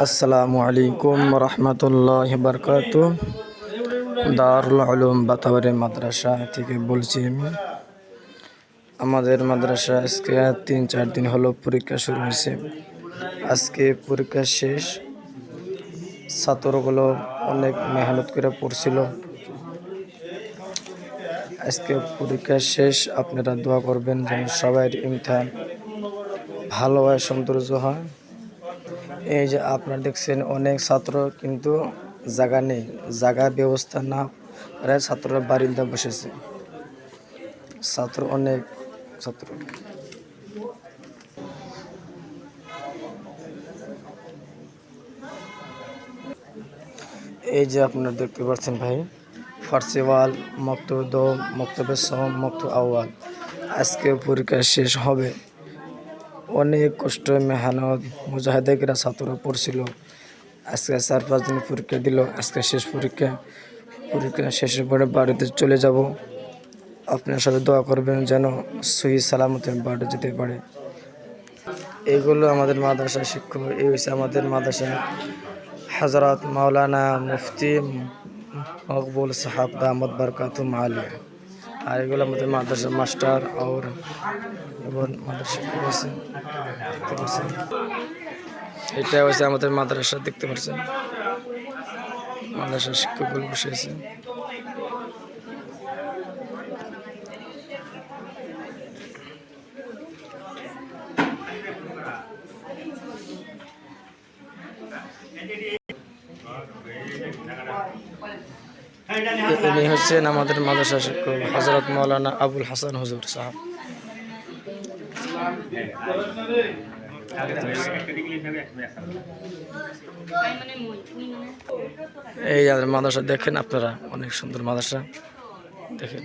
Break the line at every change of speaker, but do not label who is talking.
আসসালামু আলাইকুম রহমতুল্লাহ বরকাতু। দারুল উলুম বাতাবরে মাদ্রাসা থেকে বলছি আমি। আমাদের মাদ্রাসা আজকে 3-4 দিন হলো পরীক্ষা শুরু হয়েছে। আজকে পরীক্ষা শেষ। ছাত্রগুলো অনেক মেহনত করে পড়ছিল। আজকে পরীক্ষা শেষ, আপনারা দোয়া করবেন যেন সবার ইমতিহান ভালো হয়, সৌন্দর্য হয়। এই যে আপনারা দেখছেন অনেক ছাত্র কিন্তু জায়গা নেই, জায়গা ব্যবস্থা না করে ছাত্ররা বারিন্দা বসেছে। অনেক ছাত্র। এই যে আপনারা দেখতে পাচ্ছেন ভাই, ফার্সি ওয়াল, মক্তব দোম, মক্তবে সম, মক্তব আউয়াল। আজকে পরীক্ষা শেষ হবে। অনেক কষ্ট মেহনত মুজাহিদেরা ছাত্র পড়ছিল। আজকে 4-5 দিন পরীক্ষা দিল। আজকে শেষ পরীক্ষা শেষের পরে বাড়িতে চলে যাব। আপনারা সবাই দোয়া করবেন যেন সহি সালামতে বাড়ি যেতে পারে। এগুলো আমাদের মাদ্রাসার শিক্ষক। এই হচ্ছে আমাদের মাদ্রাসা হযরত মাওলানা মুফতি মকবুল সাহাব দামত বরকাতুম আলিয়া। আর এগুলো আমাদের মাদ্রাসার মাস্টার और মাদ্রাসা শিক্ষক আছে, দেখতে পাচ্ছেন। এটা হচ্ছে আমাদের মাদ্রাসা, দেখতে পাচ্ছেন মাদ্রাসার শিক্ষকগুলো বসে আছে। ইনি হচ্ছেন আমাদের মাদ্রাসা শিক্ষক হযরত মাওলানা আবুল হাসান হুজুর সাহেব। এই আমাদের মাদ্রাসা দেখেন আপনারা, অনেক সুন্দর মাদ্রাসা দেখেন।